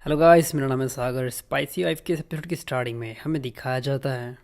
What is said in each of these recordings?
Hello guys, मेरा नाम है सागर। स्पाइसी वाइफ के एपिसोड की स्टार्टिंग में हमें दिखाया जाता है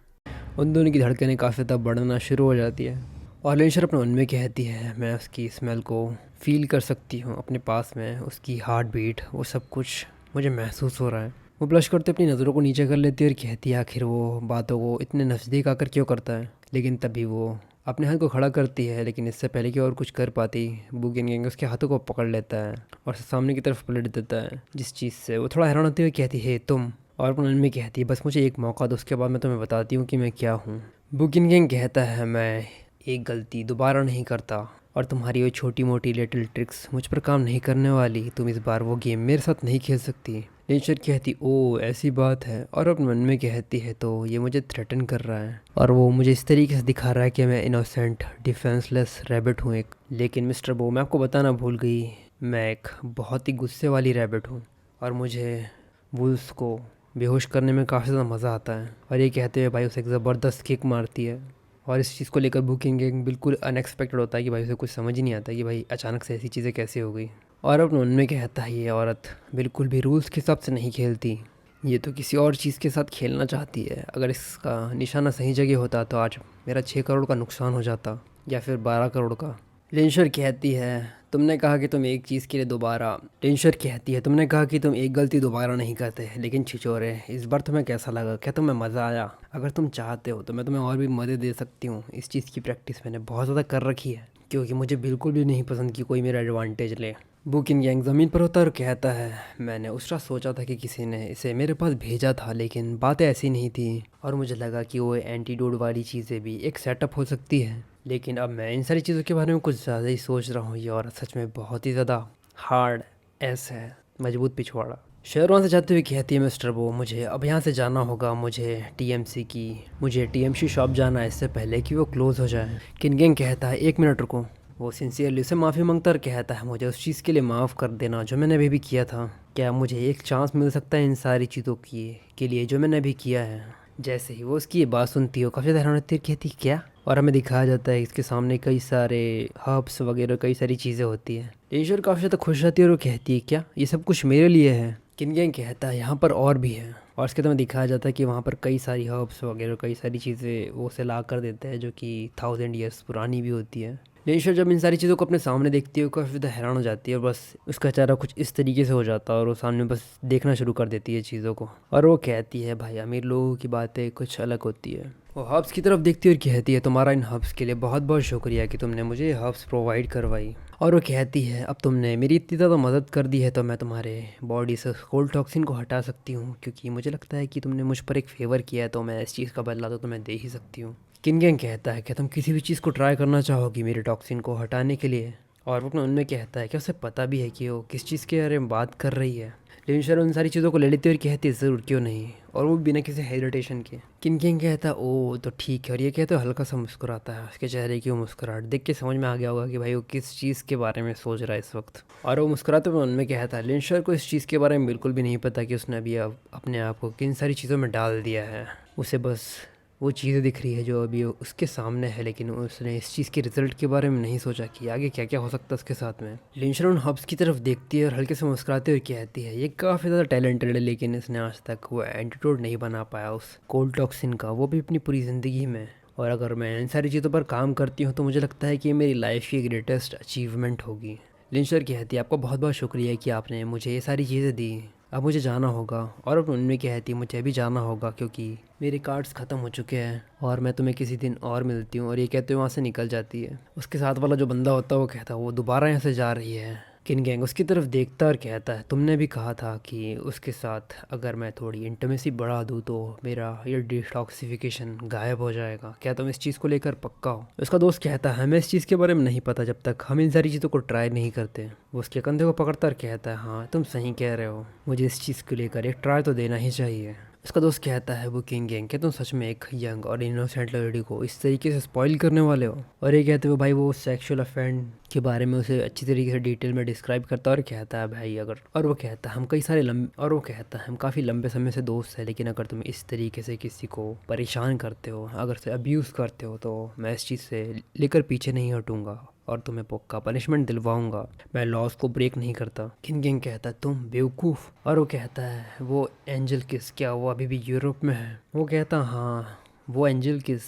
उन दोनों की धड़कनें काफ़ी ज़्यादा बढ़ना शुरू हो जाती है और लेंशर अपने मन में कहती है, मैं उसकी स्मेल को फील कर सकती हूँ अपने पास में, उसकी हार्ट बीट, वो सब कुछ मुझे महसूस हो रहा है। वो ब्लश करते अपनी नज़रों को नीचे कर लेती है और कहती है, आखिर वो बातों को इतने नज़दीक आकर क्यों करता है। लेकिन तभी वो अपने हाथ को खड़ा करती है, लेकिन इससे पहले कि और कुछ कर पाती, बुगिन उसके हाथों को पकड़ लेता है और सामने की तरफ पलट देता है, जिस चीज़ से वो थोड़ा हैरान होती हुई कहती है, तुम। और अपने मन में कहती है, बस मुझे एक मौका दो, उसके बाद मैं तुम्हें बताती हूँ कि मैं क्या हूँ। बुकिन कहता है, मैं एक गलती दोबारा नहीं करता और तुम्हारी वो छोटी मोटी लिटिल ट्रिक्स मुझ पर काम नहीं करने वाली। तुम इस बार वो गेम मेरे साथ नहीं खेल सकती। नेचर कहती, ओ ऐसी बात है, और अपने मन में कहती है, तो ये मुझे थ्रेटन कर रहा है और वो मुझे इस तरीके से दिखा रहा है कि मैं इनोसेंट डिफेंसलेस रैबिट हूँ एक। लेकिन मिस्टर बो, मैं आपको बताना भूल गई, मैं एक बहुत ही गुस्से वाली रैबिट हूँ और मुझे वुल्स को बेहोश करने में काफ़ी ज़्यादा मज़ा आता है। और ये कहते हुए भाई उसे एक ज़बरदस्त किक मारती है और इस चीज़ को लेकर बुकिंग बिल्कुल अनएक्सपेक्टेड होता है कि भाई उसे कुछ समझ ही नहीं आता कि भाई अचानक से ऐसी चीज़ें कैसे हो गई। और अपने मन में कहता है, ये औरत बिल्कुल भी रूल्स के हिसाब से नहीं खेलती, ये तो किसी और चीज़ के साथ खेलना चाहती है। अगर इसका निशाना सही जगह होता तो आज मेरा 6 करोड़ का नुकसान हो जाता, या फिर 12 करोड़ का। लिंशर कहती है, तुमने कहा कि तुम एक चीज़ के लिए दोबारा लिंशर कहती है, तुमने कहा कि तुम एक गलती दोबारा नहीं करते, लेकिन छिछोरे इस बार तुम्हें कैसा लगा? क्या तुम्हें मज़ा आया? अगर तुम चाहते हो तो मैं तुम्हें और भी मदद दे सकती हूँ। इस चीज़ की प्रैक्टिस मैंने बहुत ज़्यादा कर रखी है, क्योंकि मुझे बिल्कुल भी नहीं पसंद कि कोई मेरा एडवांटेज ले। बुकिन ज़मीन पर होता है और कहता है, मैंने उस रात सोचा था कि किसी ने इसे मेरे पास भेजा था, लेकिन बातें ऐसी नहीं थी और मुझे लगा कि वो एंटीडोट वाली चीज़ें भी एक सेटअप हो सकती है। लेकिन अब मैं इन सारी चीज़ों के बारे में कुछ ज़्यादा ही सोच रहा हूँ। ये औरत सच में बहुत ही ज़्यादा हार्ड एस है, मजबूत पिछवाड़ा। शहरों से जाते हुए कहती है, मिस्टर वो, मुझे अब यहाँ से जाना होगा। मुझे टीएमसी शॉप जाना है इससे पहले कि वो क्लोज़ हो जाए। किनगेंग कहता है, 1 मिनट रुको। वो सिंसियरली उसे माफ़ी मांगता और कहता है, मुझे उस चीज़ के लिए माफ़ कर देना जो मैंने अभी भी किया था। क्या मुझे एक चांस मिल सकता है इन सारी चीज़ों के लिए जो मैंने अभी किया है? जैसे ही वो उसकी ये बात सुनती हो, काफ़ी हैरान होती है, कहती क्या? और हमें दिखाया जाता है इसके सामने कई सारे हर्ब्स वगैरह कई सारी चीज़ें होती हैं। ईश्वर काफ़ी ज़्यादा खुश रहती है और वो कहती है, क्या ये सब कुछ मेरे लिए है? किनगेंग कहता है, यहाँ पर और भी है। और इसके तो हमें दिखाया जाता है कि वहाँ पर कई सारी हर्ब्स वगैरह कई सारी चीज़ें वो उसे ला कर देते हैं, जो कि 1000 ईयर्स पुरानी भी होती है। लेनिशा जब इन सारी चीज़ों को अपने सामने देखती है, वो काफ़ी ज़्यादा हैरान हो जाती है और बस उसका चेहरा कुछ इस तरीके से हो जाता है और वो सामने बस देखना शुरू कर देती है चीज़ों को। और वो कहती है, भाई अमीर लोगों की बातें कुछ अलग होती है। वो हर्ब्स की तरफ देखती है और कहती है, तुम्हारा इन हर्ब्स के लिए बहुत बहुत शुक्रिया कि तुमने मुझे हर्ब्स प्रोवाइड करवाई। और वो कहती है, अब तुमने मेरी इतनी ज़्यादा मदद कर दी है तो मैं तुम्हारे बॉडी से कोल्ड टॉक्सिन को हटा सकती हूँ, क्योंकि मुझे लगता है कि तुमने मुझ पर एक फ़ेवर किया है, तो मैं इस चीज़ का बदला तो तुम्हें दे ही सकती हूँ। किनगेंग कहता है, क्या तुम किसी भी चीज़ को ट्राई करना चाहोगी मेरे टॉक्सिन को हटाने के लिए? और वो अपने उनमें कहता है, क्या उसे पता भी है कि वो किस चीज़ के बारे में बात कर रही है? लिंशर उन सारी चीज़ों को ले लेती है और कहती है, ज़रूर, क्यों नहीं, और वो बिना किसी हेजिटेशन के। किनगेंग कहता है, ओ तो ठीक है। और ये कहते हो हल्का सा मुस्कुराता है, उसके चेहरे की वो मुस्कुराहट देख के समझ में आ गया होगा कि भाई वो किस चीज़ के बारे में सोच रहा है इस वक्त। और वो मुस्कुराते हुए उनमें कहता है, लिंशर को इस चीज़ के बारे में बिल्कुल भी नहीं पता कि उसने अभी अपने आप को किन सारी चीज़ों में डाल दिया है। उसे बस वो चीज़ें दिख रही है जो अभी उसके सामने है, लेकिन उसने इस चीज़ के रिजल्ट के बारे में नहीं सोचा कि आगे क्या क्या हो सकता है उसके साथ में। लिंशर उन हब्स की तरफ देखती है और हल्के से मुस्कुराते हुए कहती है, ये काफ़ी ज़्यादा टैलेंटेड है, लेकिन इसने आज तक वो एंटीडोट नहीं बना पाया उस कोल्ड टॉक्सिन का, वो भी अपनी पूरी ज़िंदगी में। और अगर मैं इन सारी चीज़ों पर काम करती हूँ तो मुझे लगता है कि ये मेरी लाइफ की ग्रेटेस्ट अचीवमेंट होगी। लिंशर कहती है, आपका बहुत बहुत शुक्रिया कि आपने मुझे ये सारी चीज़ें दी। अब मुझे जाना होगा। और अब उनमें कहती है, मुझे अभी जाना होगा क्योंकि मेरे कार्ड्स ख़त्म हो चुके हैं और मैं तुम्हें किसी दिन और मिलती हूँ। और ये कहते हुए वहाँ से निकल जाती है। उसके साथ वाला जो बंदा होता है वो कहता है, वो दोबारा यहाँ से जा रही है। किनगेंग उसकी तरफ देखता और कहता है, तुमने भी कहा था कि उसके साथ अगर मैं थोड़ी इंटीमेसी बढ़ा दूँ तो मेरा ये डिटॉक्सिफिकेशन गायब हो जाएगा। क्या तुम इस चीज़ को लेकर पक्का हो? उसका दोस्त कहता है, हमें इस चीज़ के बारे में नहीं पता जब तक हम इन सारी चीज़ों को ट्राई नहीं करते। वो उसके कंधे को पकड़ता और कहता है, हाँ तुम सही कह रहे हो, मुझे इस चीज़ को लेकर एक ट्राई तो देना ही चाहिए। उसका दोस्त कहता है, वो किनगेंग, क्या तुम सच में एक यंग और इनोसेंट लड़की को इस तरीके से स्पॉइल करने वाले हो? और ये कहते हुए भाई वो सेक्सुअल अफेंड के बारे में उसे अच्छी तरीके से डिटेल में डिस्क्राइब करता है और कहता है, भाई अगर, और वो कहता है, वो कहता है, हम काफ़ी लंबे समय से दोस्त हैं, लेकिन अगर तुम इस तरीके से किसी को परेशान करते हो, अगर से अब्यूज़ करते हो, तो मैं इस चीज़ से लेकर पीछे नहीं हटूँगा और तुम्हें पक्का पनिशमेंट दिलवाऊंगा। मैं लॉस को ब्रेक नहीं करता। किनगेंग कहता है तुम बेवकूफ़। और वो कहता है वो एंजल किस, क्या वो अभी भी यूरोप में है? वो कहता हाँ वो एंजल किस,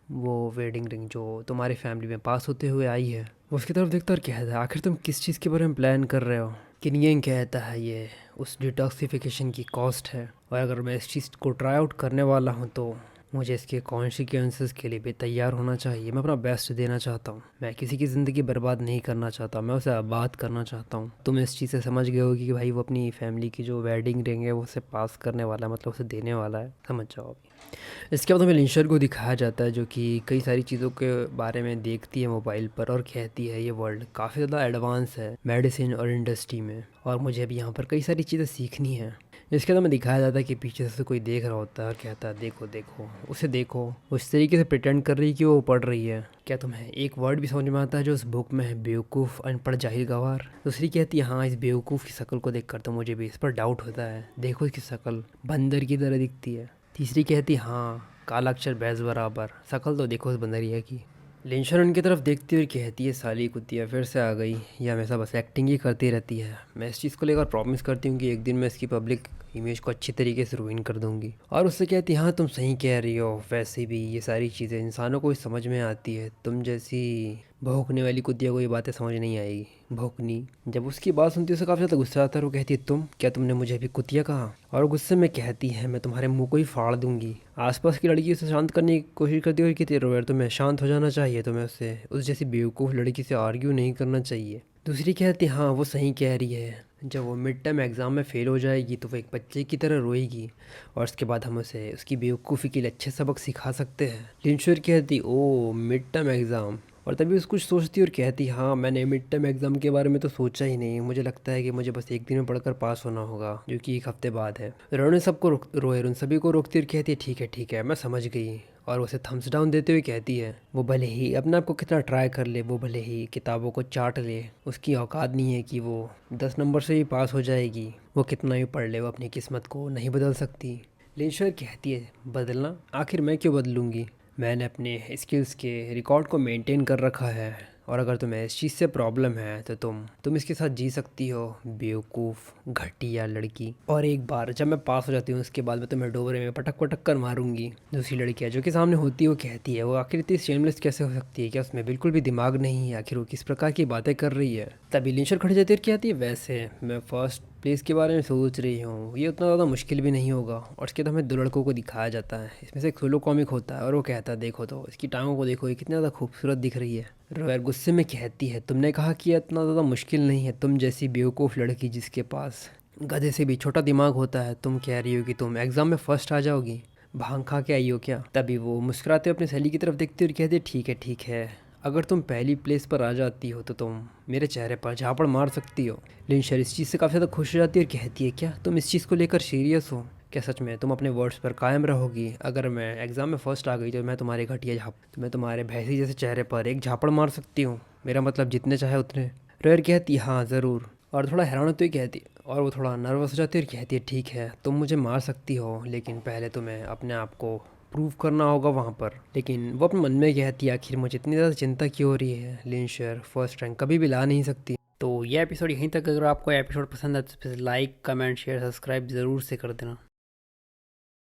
वो वेडिंग रिंग जो तुम्हारी फैमिली में पास होते हुए आई है। वो उसकी तरफ देखता और कहता है आखिर तुम किस चीज़ के बारे में प्लान कर रहे हो? किनगेंग कहता है ये उस डिटॉक्सिफिकेशन की कॉस्ट है, और अगर मैं इस चीज़ को ट्राई आउट करने वाला हूँ तो मुझे इसके कॉन्सिक्वेंसेस के लिए भी तैयार होना चाहिए। मैं अपना बेस्ट देना चाहता हूँ। मैं किसी की ज़िंदगी बर्बाद नहीं करना चाहता, मैं उसे आबाद करना चाहता हूँ। तुम इस चीज़ से समझ गए होगी कि भाई वो अपनी फैमिली की जो वेडिंग रिंग है वो उसे पास करने वाला है, मतलब उसे देने वाला है। समझ जाओ अभी। इसके बाद हमें लिंशर को दिखाया जाता है जो कि कई सारी चीज़ों के बारे में देखती है मोबाइल पर और कहती है ये वर्ल्ड काफ़ी ज़्यादा एडवांस है मेडिसिन और इंडस्ट्री में, और मुझे अभी यहाँ पर कई सारी चीज़ें सीखनी है। इसके बाद हमें दिखाया जाता है कि पीछे से कोई देख रहा होता है और कहता है देखो देखो उसे देखो, वो इस तरीके से प्रिटेंड कर रही है कि वो पढ़ रही है। क्या तुम्हें एक वर्ड भी समझ में आता है जो उस बुक में है? बेवकूफ़, अनपढ़, जाहिल, गवार। दूसरी कहती है हाँ इस बेवकूफ़ की शक्ल को देखकर तो मुझे भी इस पर डाउट होता है, देखो इसकी शक्ल बंदर की तरह दिखती है। तीसरी कहती हाँ काला अक्षर बैज बराबर, शक्ल तो देखो उस बंदरिया की। लिंशर उनकी तरफ देखती हुई कहती है साली कुतिया फिर से आ गई, ये हमेशा बस एक्टिंग ही करती रहती है। मैं इस चीज़ को लेकर प्रॉमिस करती हूँ कि एक दिन मैं इसकी पब्लिक इमेज को अच्छी तरीके से रूइन कर दूंगी। और उससे कहती हाँ तुम सही कह रही हो, वैसे भी ये सारी चीज़ें इंसानों को ही समझ में आती है, तुम जैसी भौंकने वाली कुतिया को ये बातें समझ नहीं आएगी। भौंकनी। जब उसकी बात सुनती है उसे काफ़ी ज़्यादा गुस्सा आता है। वो कहती है तुम, क्या तुमने मुझे अभी कुतिया कहा? और गुस्से में कहती है मैं तुम्हारे मुंह को ही फाड़ दूंगी। आसपास की लड़की उसे शांत करने की कोशिश करती है कि तेरे यार तुम्हें शांत हो जाना चाहिए, तुम्हें उससे उस जैसी बेवकूफ़ लड़की से आर्ग्यू नहीं करना चाहिए। दूसरी कहती हाँ वो सही कह रही है, जब वो मिड टर्म एग्ज़ाम में फ़ेल हो जाएगी तो वो एक बच्चे की तरह रोएगी, और उसके बाद हम उसे उसकी बेवकूफ़ी के लिए अच्छे सबक सिखा सकते हैं। लिंशर कहती ओ मिड टर्म एग्ज़ाम, और तभी उस कुछ सोचती और कहती हाँ मैंने मिड टर्म एग्ज़ाम के बारे में तो सोचा ही नहीं, मुझे लगता है कि मुझे बस एक दिन में पढ़कर पास होना होगा जो कि एक हफ्ते बाद है। रोने सबको रोए उन सभी को रोकती और कहती है ठीक है मैं समझ गई, और उसे थम्स डाउन देते हुए कहती है वो भले ही अपने आप को कितना ट्राई कर ले, वो भले ही किताबों को चाट ले, उसकी औकात नहीं है कि वो 10 नंबर से ही पास हो जाएगी। वो कितना भी पढ़ ले वो अपनी किस्मत को नहीं बदल सकती। लिंशर कहती है बदलना, आखिर मैं क्यों बदलूंगी? मैंने अपने स्किल्स के रिकॉर्ड को मेंटेन कर रखा है, और अगर तुम्हें इस चीज़ से प्रॉब्लम है तो तुम इसके साथ जी सकती हो, बेवकूफ़ घटिया लड़की। और एक बार जब मैं पास हो जाती हूँ उसके बाद मैं तुम्हें डोबरे में पटक पटक कर मारूंगी। दूसरी लड़कियाँ जो कि सामने होती है वो कहती है वो आखिर इतनी शेमलेस कैसे हो सकती है, क्या उसमें बिल्कुल भी दिमाग नहीं है, आखिर वो किस प्रकार की बातें कर रही है? तभी लिंशर खड़ी जाती है और कहती है वैसे मैं फर्स्ट प्लेस के बारे में सोच रही हूँ, ये उतना ज़्यादा मुश्किल भी नहीं होगा। और उसके बाद हमें दो लड़कों को दिखाया जाता है, इसमें से एक सोलो कॉमिक होता है और वो कहता है देखो तो इसकी टांगों को देखो, ये कितनी ज़्यादा खूबसूरत दिख रही है। रोयर गुस्से में कहती है तुमने कहा कि ये इतना ज़्यादा मुश्किल नहीं है, तुम जैसी बेवकूफ़ लड़की जिसके पास गधे से भी छोटा दिमाग होता है, तुम कह रही हो कि तुम एग्ज़ाम में फ़र्स्ट आ जाओगी, भांग खा के आई हो क्या? तभी वो मुस्कुराते अपनी सहेली की तरफ देखती और कहती ठीक है, अगर तुम पहली प्लेस पर आ जाती हो तो तुम मेरे चेहरे पर झापड़ मार सकती हो। लिंशर इस चीज़ से काफ़ी ज़्यादा खुश हो जाती है और कहती है क्या तुम इस चीज़ को लेकर सीरियस हो? क्या सच में तुम अपने वर्ड्स पर कायम रहोगी? अगर मैं एग्ज़ाम में फ़र्स्ट आ गई तो मैं तुम्हारे तो मैं तुम्हारे भैंसी जैसे चेहरे पर एक झापड़ मार सकती हूँ, मेरा मतलब जितने चाहे उतने। रोयर कहती है हाँ ज़रूर, और थोड़ा हैरान होती हुई कहती, और वो थोड़ा नर्वस हो जाती है और कहती है ठीक है तुम मुझे मार सकती हो, लेकिन पहले तुम्हें अपने आप को प्रूव करना होगा वहाँ पर। लेकिन वो अपने मन में कहती है आखिर मुझे इतनी ज़्यादा चिंता क्यों हो रही है, लिंशर फर्स्ट रैंक कभी भी ला नहीं सकती। तो ये एपिसोड यहीं तक। अगर आपको एपिसोड पसंद है तो लाइक कमेंट शेयर सब्सक्राइब ज़रूर से कर देना।